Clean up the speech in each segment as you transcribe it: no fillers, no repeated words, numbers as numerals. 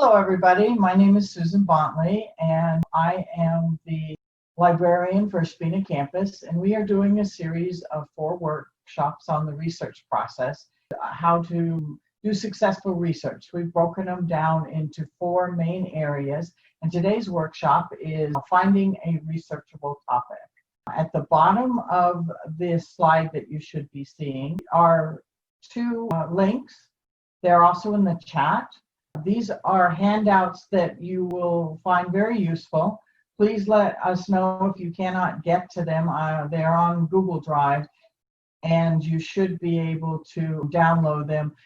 Hello, everybody. My name is Susan Bontly, and I am the librarian for Espina campus, and we are doing a series of 4 workshops on the research process, how to do successful research. We've broken them down into 4 main areas, and today's workshop is finding a researchable topic. At the bottom of this slide that you should be seeing are 2 links. They're also in the chat. These are handouts that you will find very useful. Please let us know if you cannot get to them. They're on Google Drive, and you should be able to download them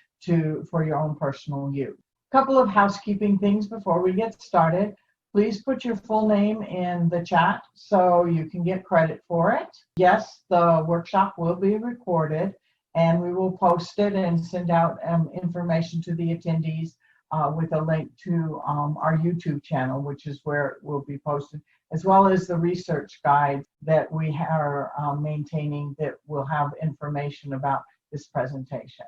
for your own personal use. A couple of housekeeping things before we get started. Please put your full name in the chat so you can get credit for it. Yes, the workshop will be recorded, and we will post it and send out information to the attendees with a link to our YouTube channel, which is where it will be posted, as well as the research guide that we are maintaining that will have information about this presentation.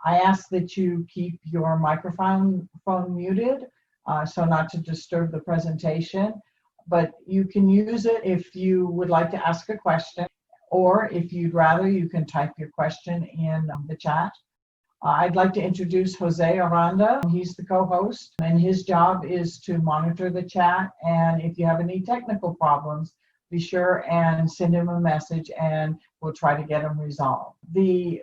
I ask that you keep your microphone muted so not to disturb the presentation, but you can use it if you would like to ask a question, or if you'd rather, you can type your question in the chat. I'd like to introduce Jose Aranda. He's the co-host, and his job is to monitor the chat. And if you have any technical problems, be sure and send him a message, and we'll try to get them resolved. The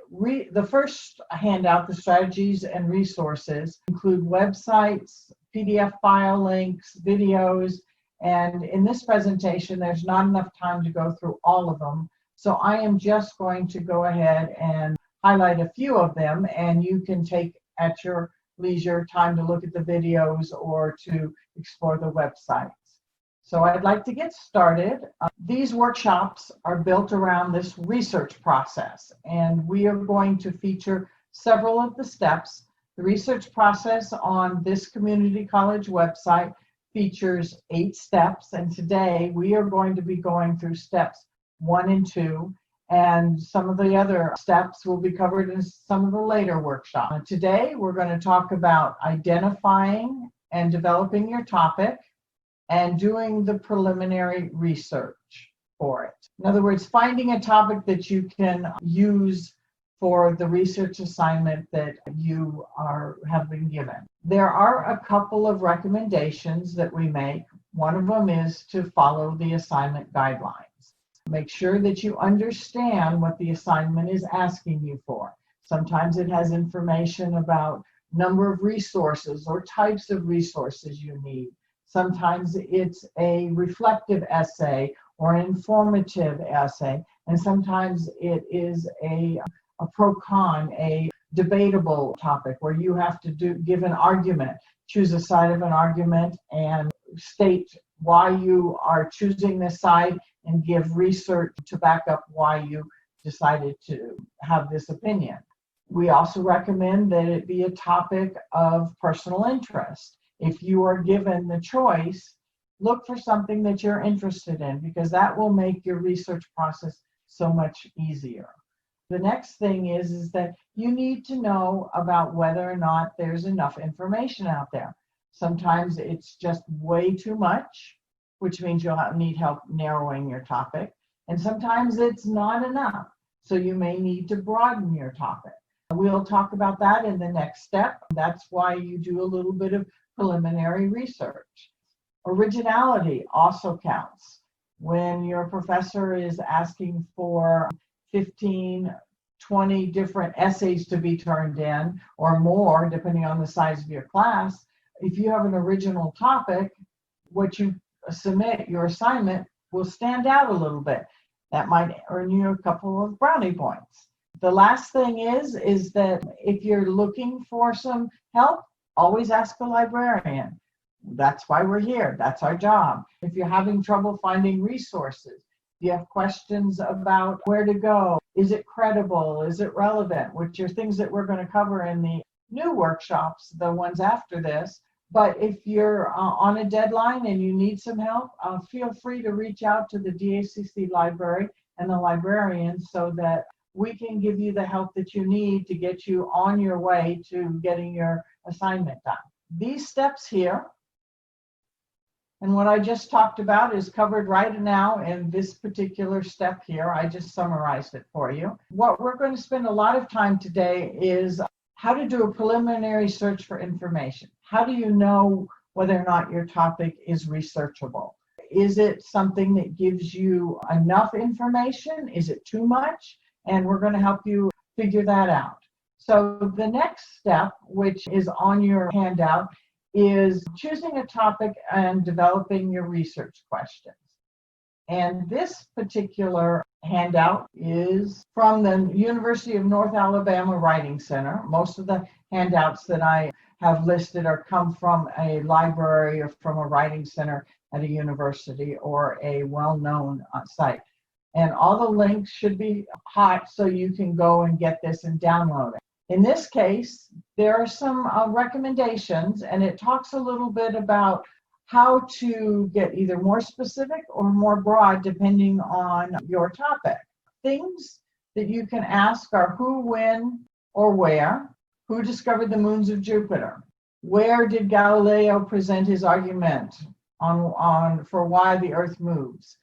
first handout, the strategies and resources, include websites, PDF file links, videos, and in this presentation, there's not enough time to go through all of them. So I am just going to go ahead and highlight a few of them, and you can take at your leisure time to look at the videos or to explore the websites. So I'd like to get started. These workshops are built around this research process, and we are going to feature several of the steps. The research process on this community college website features 8 steps, and today we are going to be going through steps 1 and 2. And some of the other steps will be covered in some of the later workshops. Today, we're going to talk about identifying and developing your topic and doing the preliminary research for it. In other words, finding a topic that you can use for the research assignment that you have been given. There are a couple of recommendations that we make. One of them is to follow the assignment guidelines. Make sure that you understand what the assignment is asking you for. Sometimes it has information about number of resources or types of resources you need. Sometimes it's a reflective essay or an informative essay, and sometimes it is a pro-con, a debatable topic where you have to give an argument, choose a side of an argument, and state why you are choosing this side and give research to back up why you decided to have this opinion. We also recommend that it be a topic of personal interest. If you are given the choice, look for something that you're interested in, because that will make your research process so much easier. The next thing is that you need to know about whether or not there's enough information out there. Sometimes it's just way too much, which means you'll need help narrowing your topic. And sometimes it's not enough, so you may need to broaden your topic. We'll talk about that in the next step. That's why you do a little bit of preliminary research. Originality also counts. When your professor is asking for 15, 20 different essays to be turned in, or more, depending on the size of your class, if you have an original topic, what you submit, your assignment, will stand out a little bit. That might earn you a couple of brownie points. The last thing is that if you're looking for some help, always ask a librarian. That's why we're here. That's our job. If you're having trouble finding resources, if you have questions about where to go, is it credible, is it relevant, which are things that we're going to cover in the new workshops, the ones after this. But if you're on a deadline and you need some help, feel free to reach out to the DACC library and the librarian so that we can give you the help that you need to get you on your way to getting your assignment done. these steps here and what I just talked about is covered right now in this particular step here. I just summarized it for you. What we're going to spend a lot of time today is how to do a preliminary search for information. How do you know whether or not your topic is researchable? Is it something that gives you enough information? Is it too much? And we're going to help you figure that out. So the next step, which is on your handout, is choosing a topic and developing your research questions. And this particular handout is from the University of North Alabama Writing Center. Most of the handouts that I have listed are come from a library or from a writing center at a university or a well-known site. And all the links should be hot so you can go and get this and download it. In this case, there are some recommendations, and it talks a little bit about how to get either more specific or more broad depending on your topic. Things that you can ask are who, when, or where, who discovered the moons of Jupiter, where did Galileo present his argument on for why the Earth moves.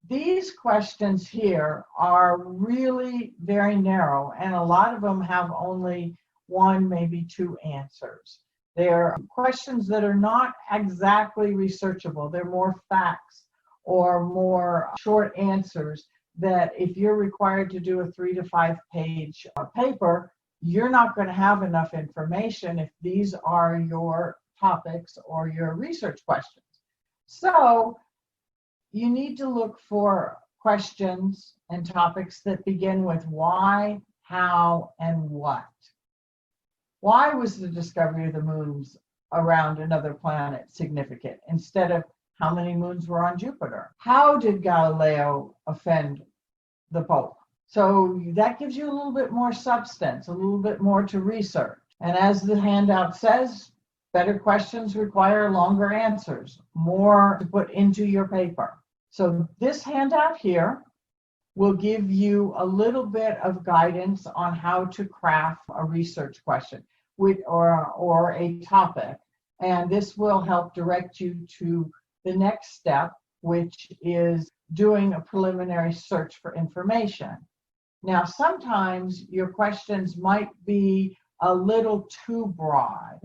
These questions here are really very narrow, and a lot of them have only one, maybe two answers. They're questions that are not exactly researchable. They're more facts or more short answers that if you're required to do a 3 to 5 page paper, you're not going to have enough information if these are your topics or your research questions. So you need to look for questions and topics that begin with why, how, and what. Why was the discovery of the moons around another planet significant instead of how many moons were on Jupiter? How did Galileo offend the Pope? So that gives you a little bit more substance, a little bit more to research. And as the handout says, better questions require longer answers, more to put into your paper. So this handout here will give you a little bit of guidance on how to craft a research question or a topic. And this will help direct you to the next step, which is doing a preliminary search for information. Now, sometimes your questions might be a little too broad.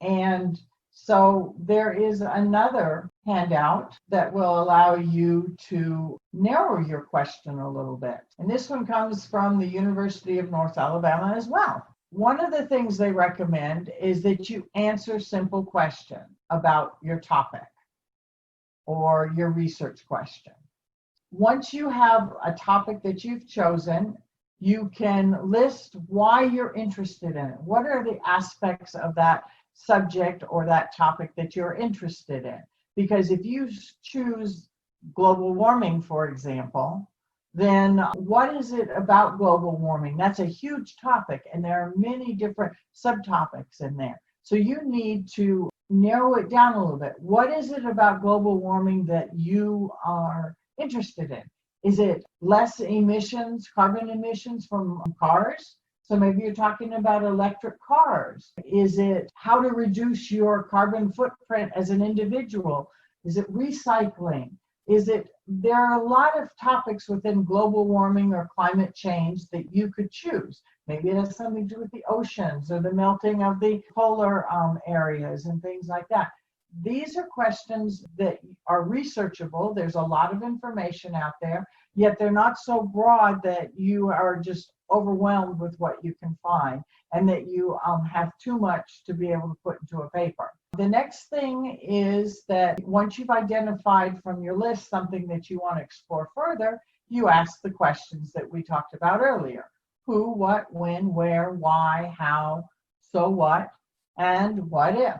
And so there is another handout that will allow you to narrow your question a little bit. And this one comes from the University of North Alabama as well. One of the things they recommend is that you answer simple questions about your topic or your research question. Once you have a topic that you've chosen, you can list why you're interested in it. What are the aspects of that subject or that topic that you're interested in? Because if you choose global warming, for example, then what is it about global warming? That's a huge topic, and there are many different subtopics in there. So you need to narrow it down a little bit. What is it about global warming that you are interested in? Is it less emissions, carbon emissions from cars? So maybe you're talking about electric cars. Is it how to reduce your carbon footprint as an individual? Is it recycling? There are a lot of topics within global warming or climate change that you could choose. Maybe it has something to do with the oceans or the melting of the polar areas and things like that. These are questions that are researchable. There's a lot of information out there, yet they're not so broad that you are just overwhelmed with what you can find and that you have too much to be able to put into a paper. The next thing is that once you've identified from your list something that you want to explore further, you ask the questions that we talked about earlier. Who, what, when, where, why, how, so what, and what if.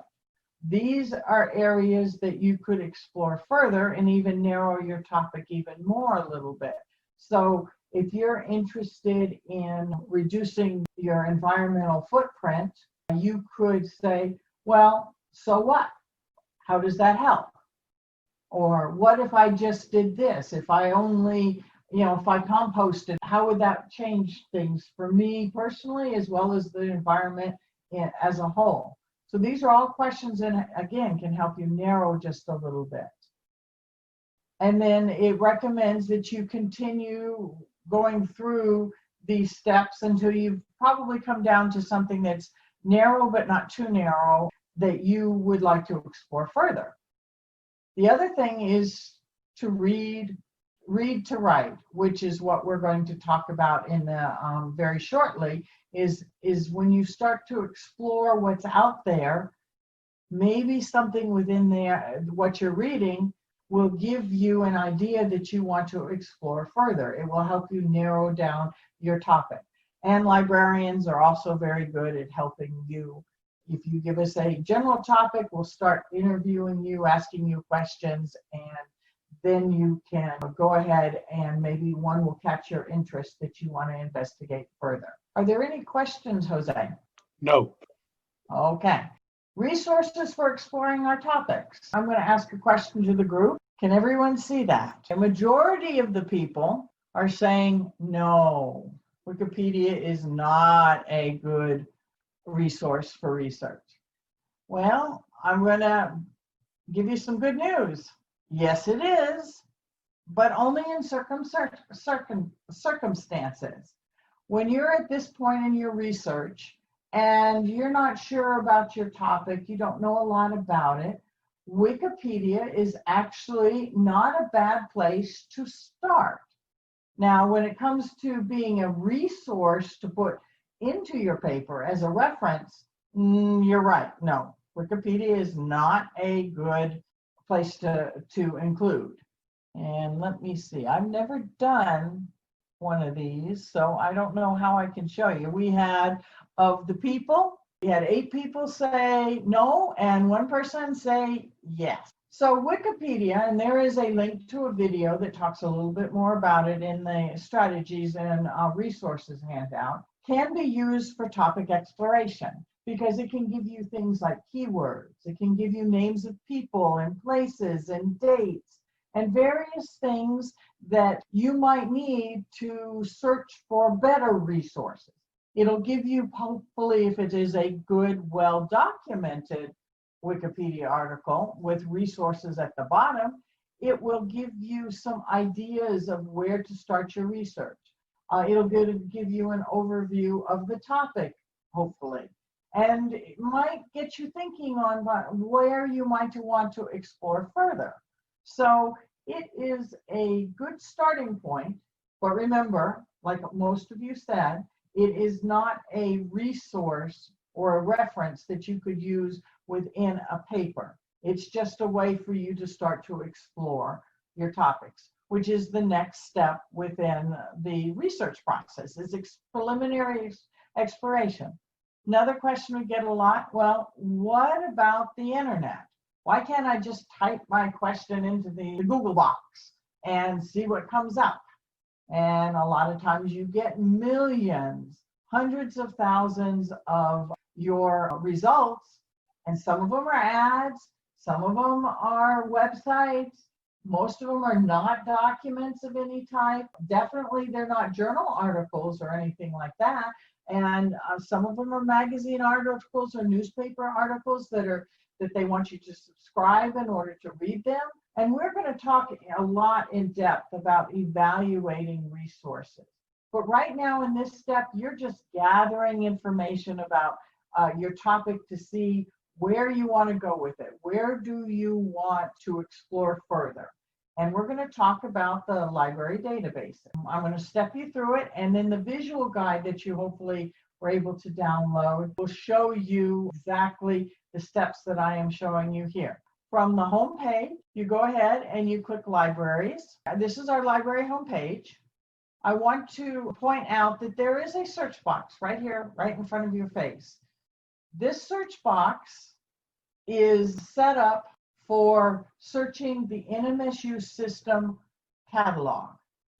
These are areas that you could explore further and even narrow your topic even more a little bit. So if you're interested in reducing your environmental footprint, you could say, well, so what? How does that help? Or what if I just did this? If I only, if I composted, how would that change things for me personally as well as the environment as a whole? So these are all questions and again can help you narrow just a little bit. And then it recommends that you continue going through these steps until you've probably come down to something that's narrow but not too narrow that you would like to explore further. The other thing is to read to write, which is what we're going to talk about in the very shortly, is when you start to explore what's out there, maybe something within there, what you're reading, will give you an idea that you want to explore further. It will help you narrow down your topic. And librarians are also very good at helping you. If you give us a general topic, we'll start interviewing you, asking you questions, and then you can go ahead and maybe one will catch your interest that you want to investigate further. Are there any questions, Jose? No. Okay. Resources for exploring our topics. I'm going to ask a question to the group. Can everyone see that? A majority of the people are saying no. Wikipedia is not a good resource for research. Well, I'm going to give you some good news. Yes, it is, but only in circumstances. When you're at this point in your research and you're not sure about your topic, you don't know a lot about it, Wikipedia is actually not a bad place to start. Now, when it comes to being a resource to put into your paper as a reference, you're right. No, Wikipedia is not a good place to include. And let me see. I've never done one of these, so I don't know how I can show you. We had, of the people, we had 8 people say no and 1 person say yes. So Wikipedia, and there is a link to a video that talks a little bit more about it in the strategies and resources handout, can be used for topic exploration because it can give you things like keywords. It can give you names of people and places and dates and various things that you might need to search for better resources. It'll give you, hopefully, if it is a good, well-documented Wikipedia article with resources at the bottom, it will give you some ideas of where to start your research. It'll give you an overview of the topic, hopefully. And it might get you thinking on where you might want to explore further. So it is a good starting point, but remember, like most of you said, it is not a resource or a reference that you could use within a paper. It's just a way for you to start to explore your topics, which is the next step within the research process, is preliminary exploration. Another question we get a lot, well, what about the internet? Why can't I just type my question into the Google box and see what comes up? And a lot of times you get millions, hundreds of thousands of your results, and some of them are ads, some of them are websites, most of them are not documents of any type. Definitely they're not journal articles or anything like that. And some of them are magazine articles or newspaper articles that they want you to subscribe in order to read them. And we're going to talk a lot in depth about evaluating resources. But right now in this step, you're just gathering information about your topic to see where you want to go with it. Where do you want to explore further? And we're going to talk about the library database. I'm going to step you through it, and then the visual guide that you hopefully were able to download will show you exactly the steps that I am showing you here. From the home page, you go ahead and you click Libraries. This is our library homepage. I want to point out that there is a search box right here, right in front of your face. This search box is set up for searching the NMSU system catalog,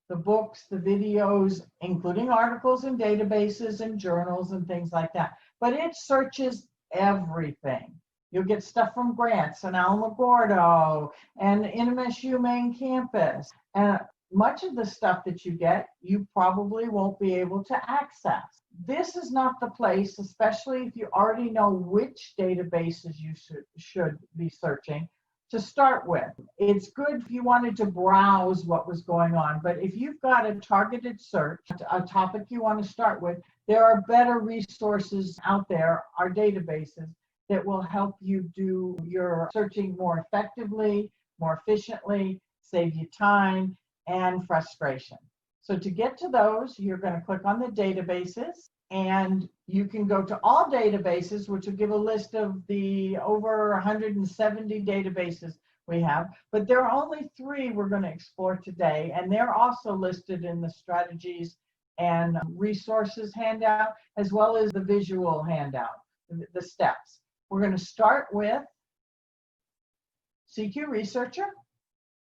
the books, the videos, including articles and databases and journals and things like that. But it searches everything. You'll get stuff from grants and Alamogordo and NMSU main campus and much of the stuff that you get, you probably won't be able to access. This is not the place, especially if you already know which databases you should be searching, to start with. It's good if you wanted to browse what was going on, but if you've got a targeted search, a topic you want to start with, there are better resources out there, our databases, that will help you do your searching more effectively, more efficiently, save you time and frustration. So to get to those, you're going to click on the databases, and you can go to all databases, which will give a list of the over 170 databases we have. But there are only 3 we're going to explore today, and they're also listed in the strategies and resources handout, as well as the visual handout, the steps. We're going to start with CQ Researcher.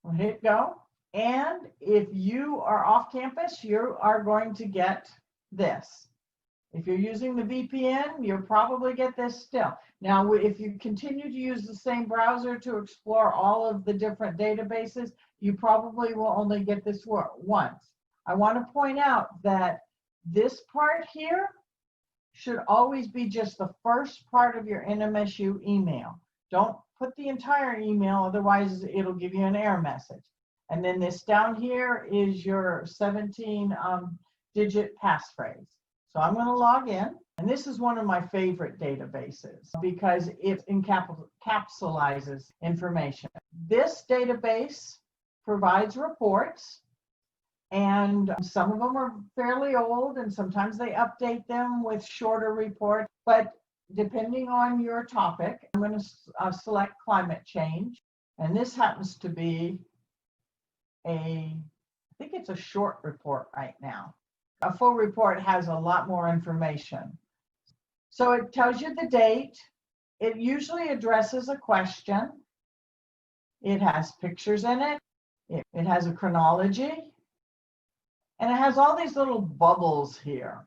We'll hit go. And if you are off campus, you are going to get this. If you're using the VPN, you'll probably get this still. Now, if you continue to use the same browser to explore all of the different databases, you probably will only get this once. I want to point out that this part here should always be just the first part of your NMSU email. Don't put the entire email, otherwise it'll give you an error message. And then this down here is your 17-digit passphrase. So I'm going to log in, and this is one of my favorite databases because it encapsulates information. This database provides reports, and some of them are fairly old, and sometimes they update them with shorter reports. But depending on your topic, I'm going to select climate change, and this happens to be I think it's a short report right now. A full report has a lot more information. So it tells you the date. It usually addresses a question. It has pictures in it. It has a chronology. And it has all these little bubbles here.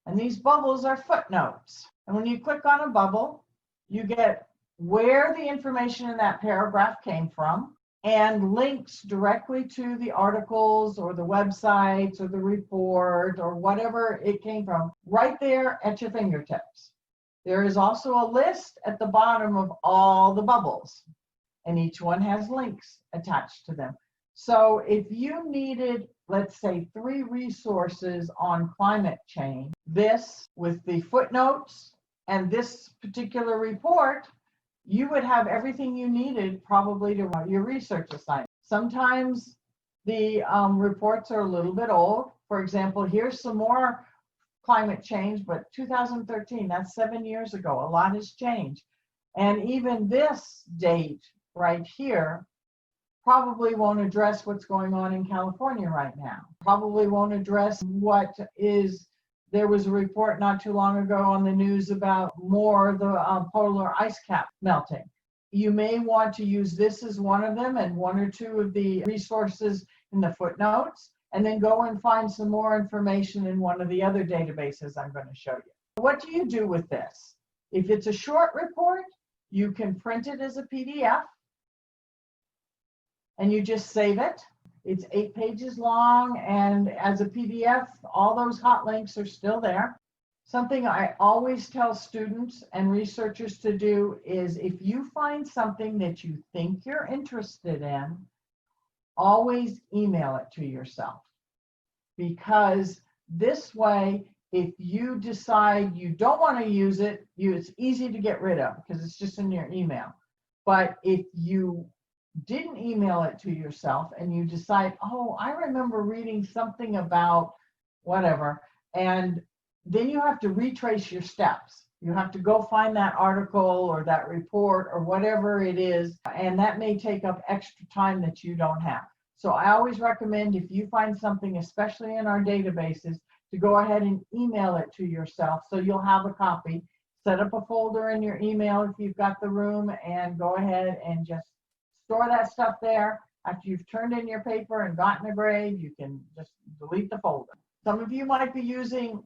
And these bubbles are footnotes. And when you click on a bubble, you get where the information in that paragraph came from, and links directly to the articles or the websites or the report or whatever it came from, right there at your fingertips. There is also a list at the bottom of all the bubbles, and each one has links attached to them. So if you needed, let's say, 3 resources on climate change, this with the footnotes and this particular report, you would have everything you needed probably to run your research assignment. Sometimes the reports are a little bit old. For example, here's some more climate change, but 2013, that's 7 years ago. A lot has changed. And even this date right here probably won't address what's going on in California right now. Probably won't address what is. There was a report not too long ago on the news about more of the polar ice cap melting. You may want to use this as one of them and 1 or 2 of the resources in the footnotes, and then go and find some more information in one of the other databases I'm going to show you. What do you do with this? If it's a short report, you can print it as a PDF, and you just save it. It's 8 pages long, and as a PDF, all those hot links are still there. Something I always tell students and researchers to do is if you find something that you think you're interested in, always email it to yourself. Because this way, if you decide you don't want to use it, it's easy to get rid of because it's just in your email. But if you didn't email it to yourself and you decide, oh, I remember reading something about whatever, and then you have to retrace your steps. You have to go find that article or that report or whatever it is, and that may take up extra time that you don't have. So I always recommend, if you find something, especially in our databases, to go ahead and email it to yourself so you'll have a copy. Set up a folder in your email if you've got the room, and go ahead and just store that stuff there. After you've turned in your paper and gotten a grade, you can just delete the folder. Some of you might be using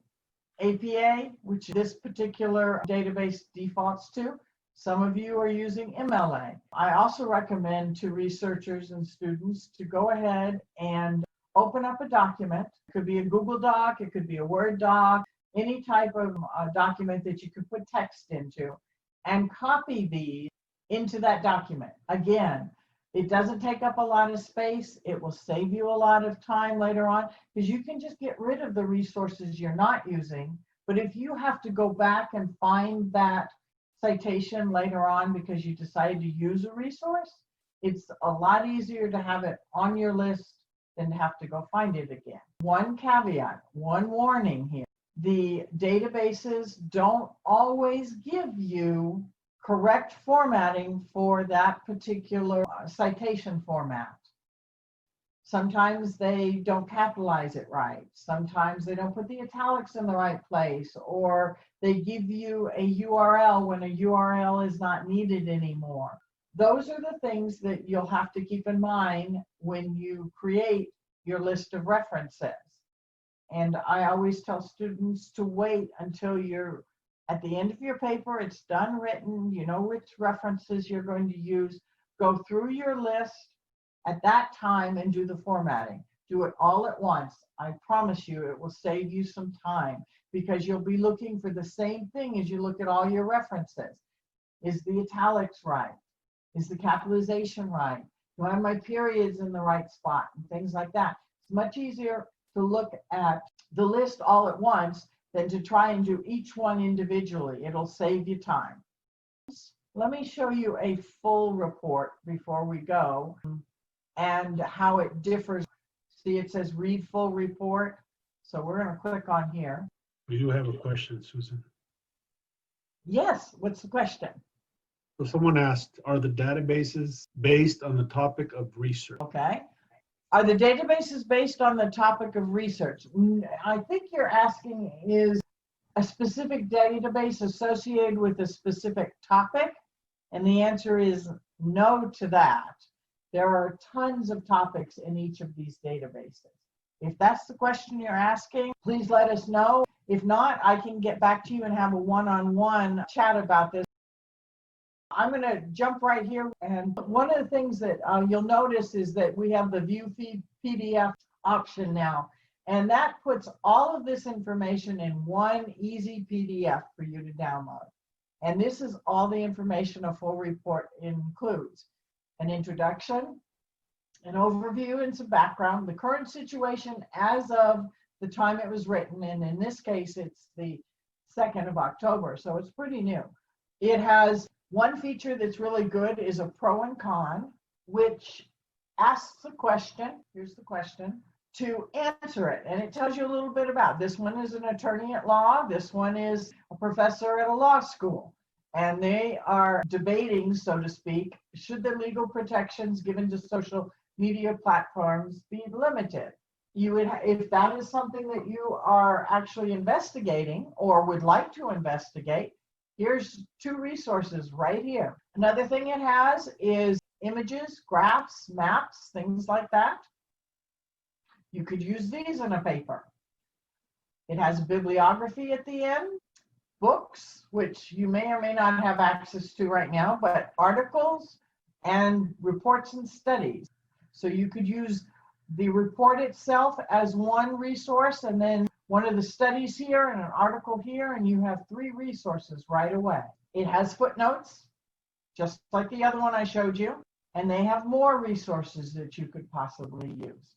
APA, which this particular database defaults to. Some of you are using MLA. I also recommend to researchers and students to go ahead and open up a document. It could be a Google Doc, it could be a Word doc, any type of document that you could put text into, and copy these into that document. Again, it doesn't take up a lot of space. It will save you a lot of time later on, because you can just get rid of the resources you're not using. But if you have to go back and find that citation later on because you decided to use a resource, it's a lot easier to have it on your list than to have to go find it again. One caveat, one warning here. The databases don't always give you correct formatting for that particular citation format. Sometimes they don't capitalize it right. Sometimes they don't put the italics in the right place, or they give you a URL when a URL is not needed anymore. Those are the things that you'll have to keep in mind when you create your list of references. And I always tell students to wait until you're at the end of your paper, it's done written, you know which references you're going to use. Go through your list at that time and do the formatting. Do it all at once. I promise you it will save you some time, because you'll be looking for the same thing as you look at all your references. Is the italics right? Is the capitalization right? Do I have my periods in the right spot? And things like that. It's much easier to look at the list all at once than to try and do each one individually. It'll save you time. Let me show you a full report before we go and how it differs. See, it says read full report. So we're going to click on here. We do have a question, Susan. Yes, what's the question? So someone asked, are the databases based on the topic of research? Okay. Are the databases based on the topic of research? I think you're asking, is a specific database associated with a specific topic? And the answer is no to that. There are tons of topics in each of these databases. If that's the question you're asking, please let us know. If not, I can get back to you and have a one-on-one chat about this. I'm going to jump right here. And one of the things that you'll notice is that we have the view feed PDF option now. And that puts all of this information in one easy PDF for you to download. And this is all the information a full report includes: an introduction, an overview, and some background, the current situation as of the time it was written. And in this case, it's the 2nd of October. So it's pretty new. It has one feature that's really good is a pro and con, which asks a question. Here's the question to answer it. And it tells you a little bit about this one is an attorney at law. This one is a professor at a law school. And they are debating, so to speak, should the legal protections given to social media platforms be limited? You would, if that is something that you are actually investigating or would like to investigate, here's 2 resources right here. Another thing it has is images, graphs, maps, things like that. You could use these in a paper. It has bibliography at the end, books, which you may or may not have access to right now, but articles and reports and studies. So you could use the report itself as one resource, and then one of the studies here and an article here, and you have 3 resources right away. It has footnotes, just like the other one I showed you, and they have more resources that you could possibly use.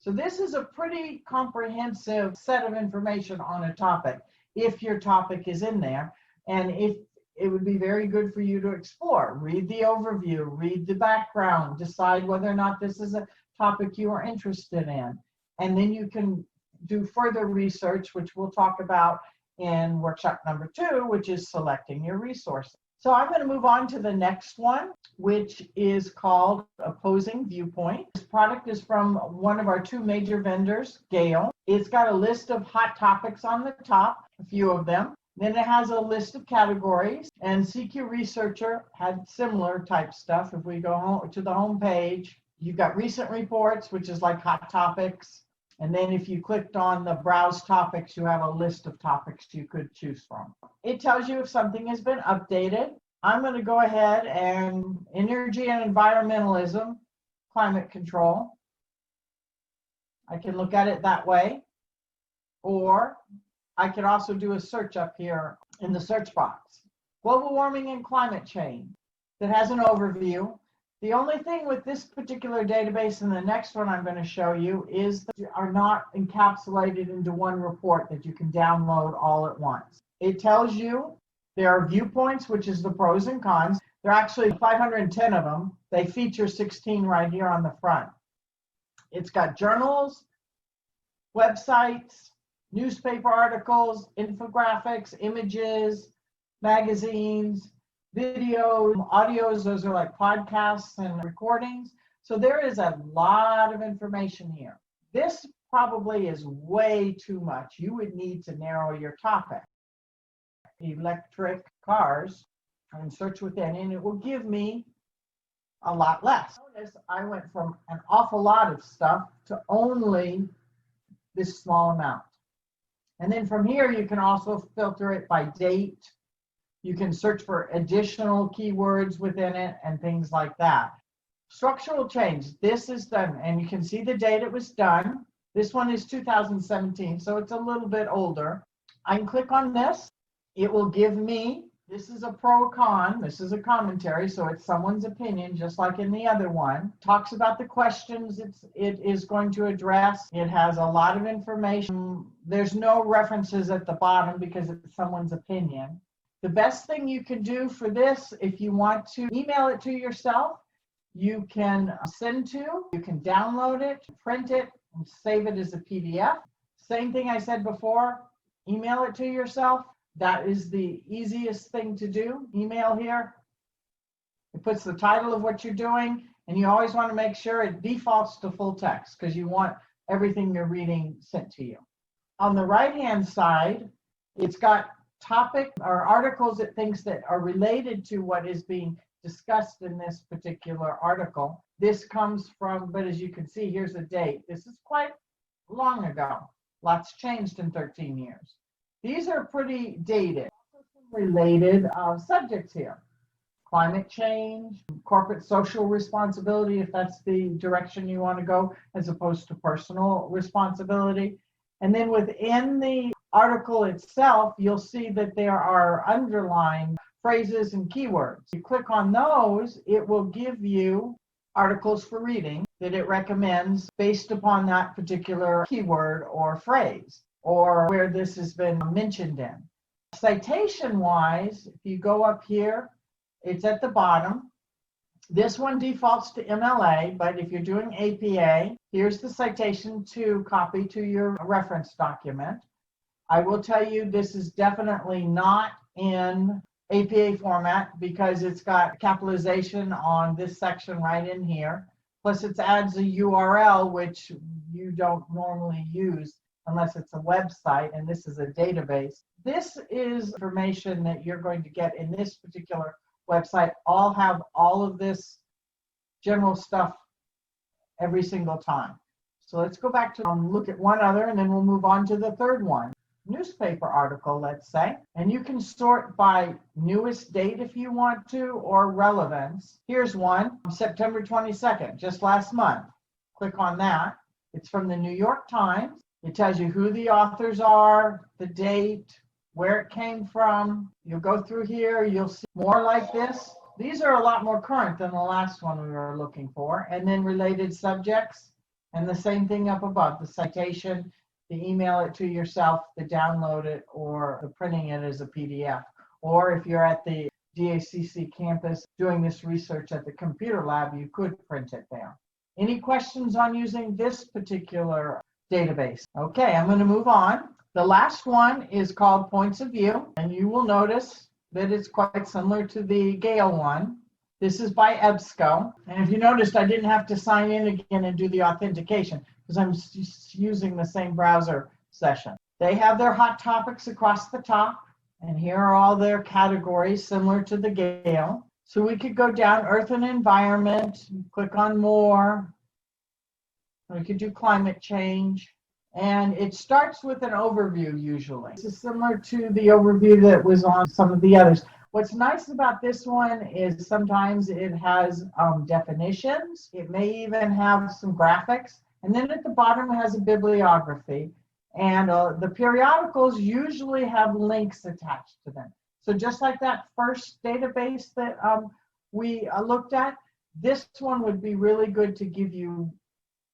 So this is a pretty comprehensive set of information on a topic, if your topic is in there, and if it would be very good for you to explore. Read the overview, read the background, decide whether or not this is a topic you are interested in, and then you can do further research, which we'll talk about in workshop number 2, which is selecting your resources. So I'm going to move on to the next one, which is called Opposing Viewpoint. This product is from one of our 2 major vendors, Gale. It's got a list of hot topics on the top, a few of them. Then it has a list of categories, and CQ Researcher had similar type stuff. If we go home to the home page, you've got recent reports, which is like hot topics. And then if you clicked on the browse topics, you have a list of topics you could choose from. It tells you if something has been updated. I'm going to go ahead and energy and environmentalism, climate control. I can look at it that way, or I could also do a search up here in the search box. Global warming and climate change that has an overview. The only thing with this particular database and the next one I'm going to show you is that they are not encapsulated into one report that you can download all at once. It tells you there are viewpoints, which is the pros and cons. There are actually 510 of them. They feature 16 right here on the front. It's got journals, websites, newspaper articles, infographics, images, magazines, videos, audios. Those are like podcasts and recordings. So there is a lot of information here. This probably is way too much. You would need to narrow your topic. Electric cars, and search within, and it will give me a lot less. Notice I went from an awful lot of stuff to only this small amount. And then from here, you can also filter it by date. You can search for additional keywords within it and things like that. Structural change, this is done, and you can see the date it was done. This one is 2017, so it's a little bit older. I can click on this. It will give me, this is a pro-con, this is a commentary, so it's someone's opinion, just like in the other one. Talks about the questions it is going to address. It has a lot of information. There's no references at the bottom because it's someone's opinion. The best thing you can do for this, if you want to email it to yourself, you can send to, you can download it, print it, and save it as a PDF. Same thing I said before, email it to yourself. That is the easiest thing to do. Email here. It puts the title of what you're doing, and you always want to make sure it defaults to full text because you want everything you're reading sent to you. On the right-hand side, it's got topic or articles it thinks that are related to what is being discussed in this particular article. This comes from, but as you can see, here's a date. This is quite long ago. Lots changed in 13 years. These are pretty dated. Related subjects here. Climate change, corporate social responsibility, if that's the direction you want to go, as opposed to personal responsibility. And then within the article itself, you'll see that there are underlined phrases and keywords. You click on those, it will give you articles for reading that it recommends based upon that particular keyword or phrase, or where this has been mentioned in. Citation-wise, if you go up here, it's at the bottom. This one defaults to MLA, but if you're doing APA, here's the citation to copy to your reference document. I will tell you this is definitely not in APA format because it's got capitalization on this section right in here. Plus it adds a URL, which you don't normally use unless it's a website, and this is a database. This is information that you're going to get in this particular website. I'll have all of this general stuff every single time. So let's go back to look at one other, and then we'll move on to the third one. Newspaper article, let's say, and you can sort by newest date if you want to, or relevance. Here's one, September 22nd, just last month. Click on that. It's from the New York Times. It tells you who the authors are, the date, where it came from. You'll go through here, you'll see more like this. These are a lot more current than the last one we were looking for. And then related subjects, and the same thing up above, the citation, the email it to yourself, the download it, or the printing it as a PDF. Or if you're at the DACC campus doing this research at the computer lab, you could print it there. Any questions on using this particular database? Okay, I'm going to move on. The last one is called Points of View, and you will notice that it's quite similar to the Gale one. This is by EBSCO, and if you noticed, I didn't have to sign in again and do the authentication because I'm using the same browser session. They have their hot topics across the top, and here are all their categories similar to the Gale. So we could go down Earth and Environment, click on More. We could do climate change, and it starts with an overview usually. This is similar to the overview that was on some of the others. What's nice about this one is sometimes it has definitions. It may even have some graphics, And then at the bottom it has a bibliography. And the periodicals usually have links attached to them. So just like that first database that we looked at, this one would be really good to give you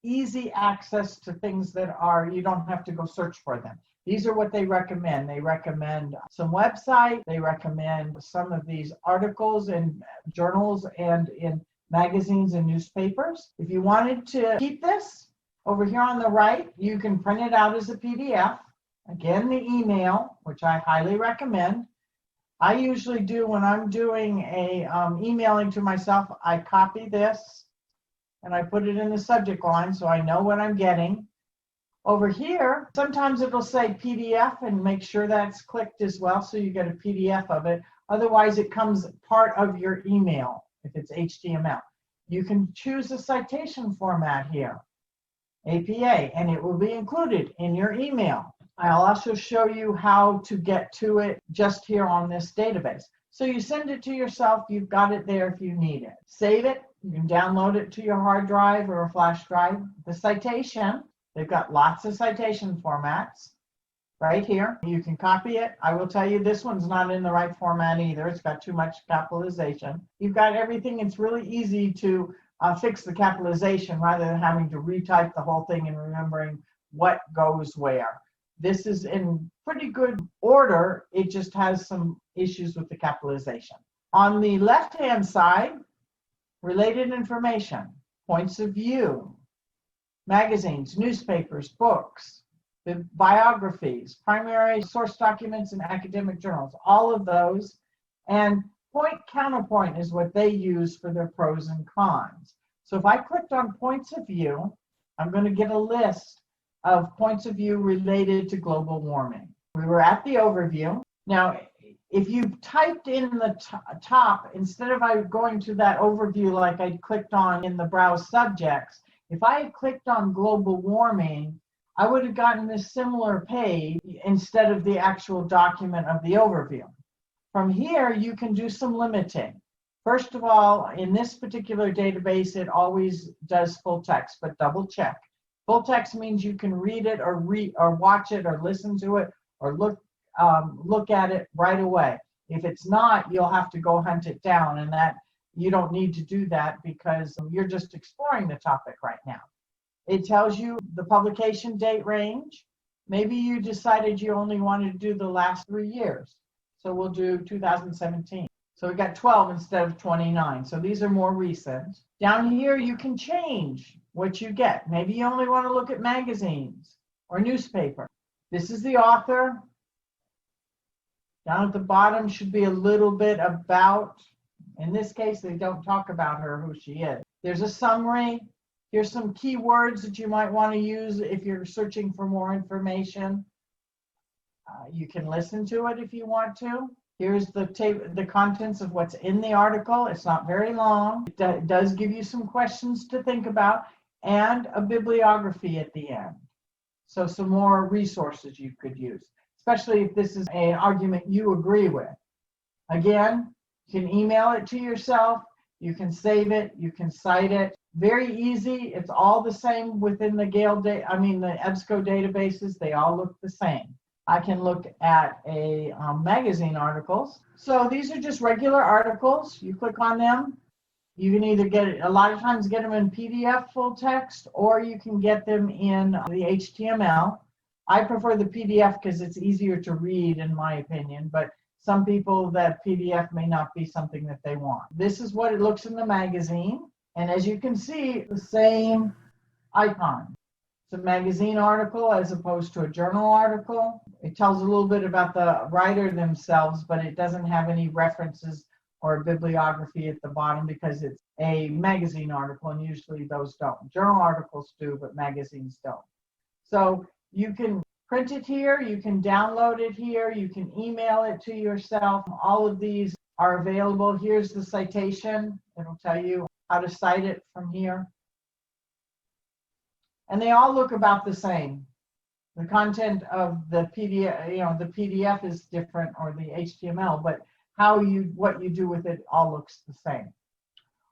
easy access to things that you don't have to go search for them. These are what they recommend. They recommend some website. They recommend some of these articles in journals and in magazines and newspapers. If you wanted to keep this, over here on the right, you can print it out as a PDF. Again, the email, which I highly recommend. I usually do when I'm doing a emailing to myself, I copy this and I put it in the subject line so I know what I'm getting. Over here, sometimes it'll say PDF and make sure that's clicked as well so you get a PDF of it. Otherwise, it comes part of your email if it's HTML. You can choose a citation format here, APA, and it will be included in your email. I'll also show you how to get to it just here on this database. So you send it to yourself, you've got it there if you need it. Save it, you can download it to your hard drive or a flash drive. The citation, they've got lots of citation formats right here. You can copy it. I will tell you this one's not in the right format either. It's got too much capitalization. You've got everything. It's really easy to fix the capitalization rather than having to retype the whole thing and remembering what goes where. This is in pretty good order. It just has some issues with the capitalization. On the left-hand side, related information, points of view, magazines, newspapers, books, the biographies, primary source documents, and academic journals, all of those. And point counterpoint is what they use for their pros and cons. So if I clicked on points of view, I'm going to get a list of points of view related to global warming. We were at the overview. Now, if you typed in the top, instead of going to that overview like I clicked on in the browse subjects, if I had clicked on global warming, I would have gotten a similar page instead of the actual document of the overview. From here, you can do some limiting. First of all, in this particular database, it always does full text, but double check. Full text means you can read it or watch it or listen to it or look at it right away. If it's not, you'll have to go hunt it down, and that you don't need to do that because you're just exploring the topic right now. It tells you the publication date range. Maybe you decided you only wanted to do the last 3 years. So we'll do 2017. So we got 12 instead of 29. So these are more recent. Down here, you can change what you get. Maybe you only want to look at magazines or newspaper. This is the author. Down at the bottom should be a little bit about. In this case, they don't talk about her, who she is. There's a summary. Here's some keywords that you might want to use if you're searching for more information. You can listen to it if you want to. Here's the contents of what's in the article. It's not very long. It does give you some questions to think about and a bibliography at the end. So some more resources you could use, especially if this is an argument you agree with. Again, you can email it to yourself. You can save it. You can cite it. Very easy. It's all the same within the the EBSCO databases. They all look the same. I can look at magazine articles. So these are just regular articles. You click on them. You can either a lot of times get them in PDF full text, or you can get them in the HTML. I prefer the PDF because it's easier to read, in my opinion, but some people, that PDF may not be something that they want. This is what it looks in the magazine. And as you can see, the same icon. It's a magazine article as opposed to a journal article. It tells a little bit about the writer themselves, but it doesn't have any references or a bibliography at the bottom because it's a magazine article, and usually those don't. Journal articles do, but magazines don't. So you can print it here, you can download it here, you can email it to yourself. All of these are available. Here's the citation. It'll tell you how to cite it from here. And they all look about the same. The content of the PDF, the PDF is different, or the HTML, but what you do with it all looks the same.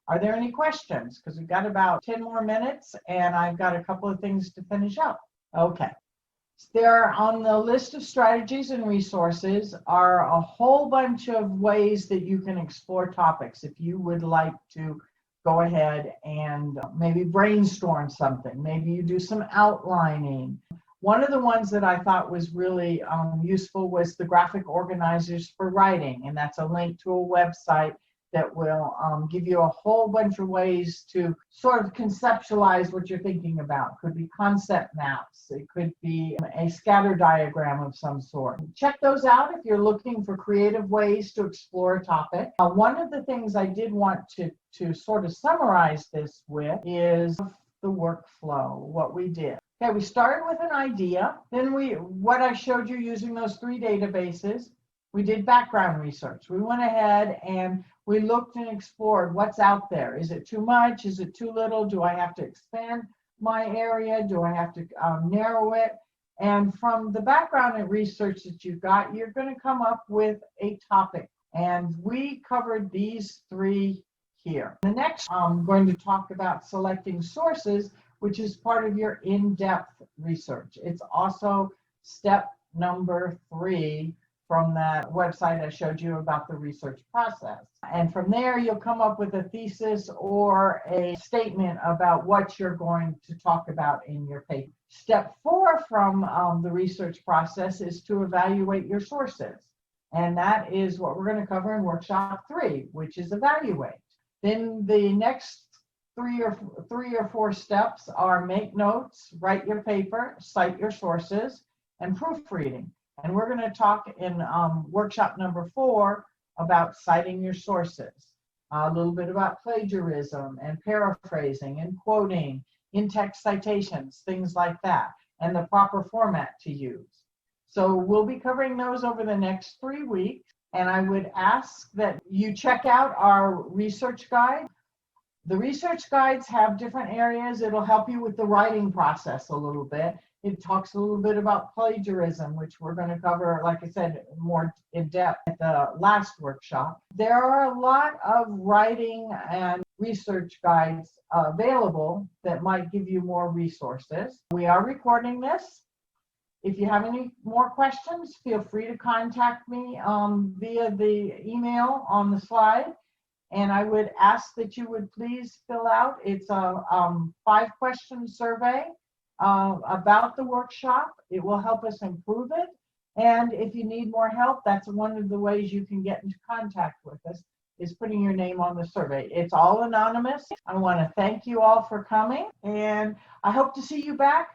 Are there any questions? Because we've got about 10 more minutes and I've got a couple of things to finish up. Okay. There on the list of strategies and resources are a whole bunch of ways that you can explore topics if you would like to go ahead and maybe brainstorm something. Maybe you do some outlining. One of the ones that I thought was really useful was the graphic organizers for writing, and that's a link to a website that will give you a whole bunch of ways to sort of conceptualize what you're thinking about. It could be concept maps. It could be a scatter diagram of some sort. Check those out if you're looking for creative ways to explore a topic. One of the things I did want to sort of summarize this with is the workflow, what we did. Okay, we started with an idea. Then what I showed you using those 3 databases, we did background research. We went ahead and we looked and explored what's out there. Is it too much? Is it too little? Do I have to expand my area? Do I have to narrow it? And from the background and research that you've got, you're going to come up with a topic. And we covered these 3 here. The next, I'm going to talk about selecting sources, which is part of your in-depth research. It's also step number 3 from that website I showed you about the research process. And from there, you'll come up with a thesis or a statement about what you're going to talk about in your paper. Step 4 from the research process is to evaluate your sources. And that is what we're going to cover in workshop 3, which is evaluate. Then the next 3 or 4 steps are make notes, write your paper, cite your sources, and proofreading. And we're going to talk in workshop number 4 about citing your sources, a little bit about plagiarism and paraphrasing and quoting, in-text citations, things like that, and the proper format to use. So we'll be covering those over the next 3 weeks. And I would ask that you check out our research guide. The research guides have different areas. It'll help you with the writing process a little bit. It talks a little bit about plagiarism, which we're going to cover, like I said, more in depth at the last workshop. There are a lot of writing and research guides available that might give you more resources. We are recording this. If you have any more questions, feel free to contact me via the email on the slide. And I would ask that you would please fill out, it's a 5-question survey about the workshop. It will help us improve it. And if you need more help, that's one of the ways you can get into contact with us, is putting your name on the survey. It's all anonymous. I want to thank you all for coming, and I hope to see you back